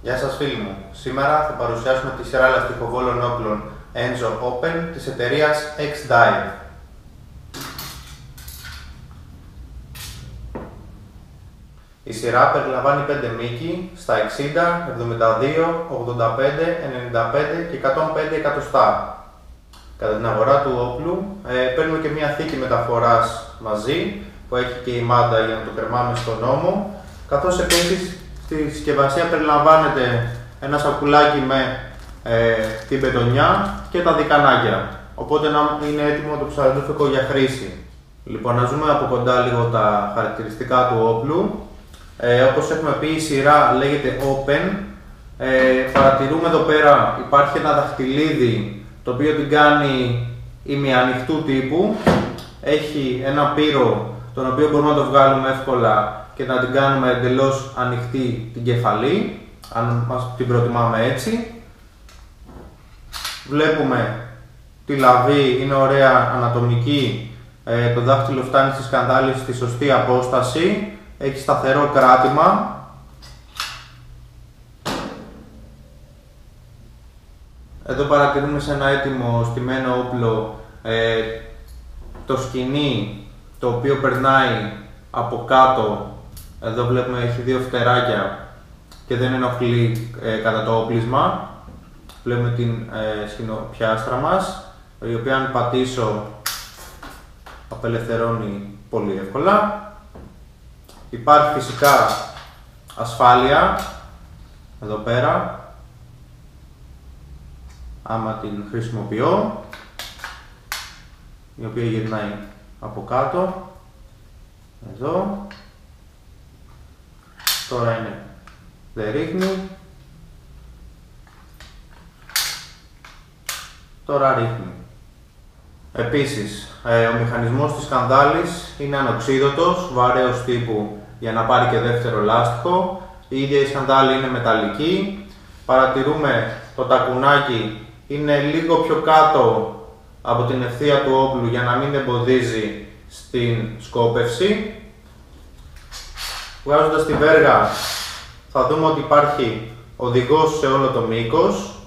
Γεια σας φίλοι μου, σήμερα θα παρουσιάσουμε τη σειρά λαστιχοβόλων όπλων Enzo Open της εταιρείας X-Dive. Η σειρά περιλαμβάνει 5 μήκη στα 60, 72, 85, 95 και 105 εκατοστά. Κατά την αγορά του όπλου παίρνουμε και μια θήκη μεταφοράς μαζί που έχει και η μάντα για να το κρεμάμε στον ώμο, καθώς επίσης στη συσκευασία περιλαμβάνεται ένα σακουλάκι με την πετονιά και τα δικανάκια, οπότε να είναι έτοιμο το ψαροντούφικο για χρήση. Λοιπόν, να δούμε από κοντά λίγο τα χαρακτηριστικά του όπλου. Όπως έχουμε πει, η σειρά λέγεται Open. Παρατηρούμε εδώ πέρα υπάρχει ένα δαχτυλίδι το οποίο την κάνει ημιανοιχτού τύπου. Έχει ένα πύρο τον οποίο μπορούμε να το βγάλουμε εύκολα και να την κάνουμε εντελώς ανοιχτή την κεφαλή, αν μας την προτιμάμε έτσι. Βλέπουμε τη λαβή, είναι ωραία ανατομική, το δάχτυλο φτάνει στη σκανδάλη στη σωστή απόσταση, έχει σταθερό κράτημα. Εδώ παρατηρούμε σε ένα έτοιμο στημένο όπλο το σκοινί, το οποίο περνάει από κάτω. Εδώ βλέπουμε έχει δύο φτεράκια και δεν ενοχλεί κατά το όπλισμα. Βλέπουμε την σκηνοπιάστρα μας, η οποία αν πατήσω απελευθερώνει πολύ εύκολα. Υπάρχει φυσικά ασφάλεια εδώ πέρα, άμα την χρησιμοποιώ, η οποία γυρνάει από κάτω, εδώ. Τώρα δεν ρίχνει, τώρα ρίχνει. Επίσης, ο μηχανισμός της σκανδάλης είναι ανοξίδωτος, βαρέως τύπου για να πάρει και δεύτερο λάστιχο. Η ίδια η σκανδάλη είναι μεταλλική. Παρατηρούμε το τακουνάκι είναι λίγο πιο κάτω από την ευθεία του όπλου για να μην εμποδίζει στην σκόπευση. Βγάζοντας τη βέργα θα δούμε ότι υπάρχει οδηγός σε όλο το μήκος.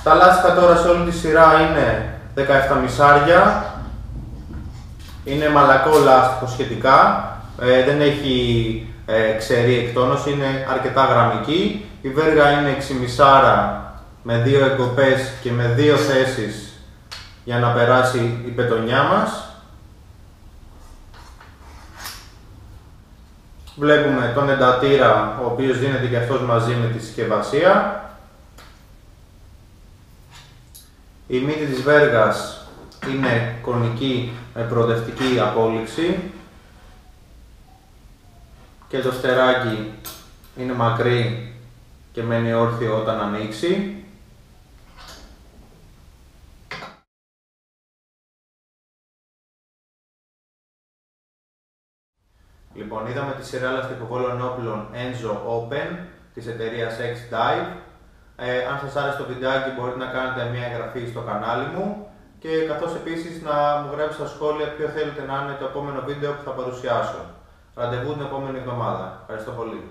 Τα λάστιχα τώρα σε όλη τη σειρά είναι 17 μισάρια. Είναι μαλακό λάστιχο σχετικά, δεν έχει ξερή εκτόνωση, είναι αρκετά γραμμική. Η βέργα είναι 6 μισάρα με 2 εκκοπές και με 2 θέσεις για να περάσει η πετονιά μας. Βλέπουμε τον εντατήρα, ο οποίος δίνεται και αυτός μαζί με τη συσκευασία. Η μύτη της βέργας είναι κονική με προοδευτική απόλυξη και το φτεράκι είναι μακρύ και μένει όρθιο όταν ανοίξει. Λοιπόν, είδαμε τη σειρά λαστιχοβόλων όπλων Enzo Open της εταιρείας X-Dive. Αν σας άρεσε το βιντεάκι μπορείτε να κάνετε μια εγγραφή στο κανάλι μου και καθώς επίσης να μου γράψετε στα σχόλια ποιο θέλετε να είναι το επόμενο βίντεο που θα παρουσιάσω. Ραντεβού την επόμενη εβδομάδα. Ευχαριστώ πολύ.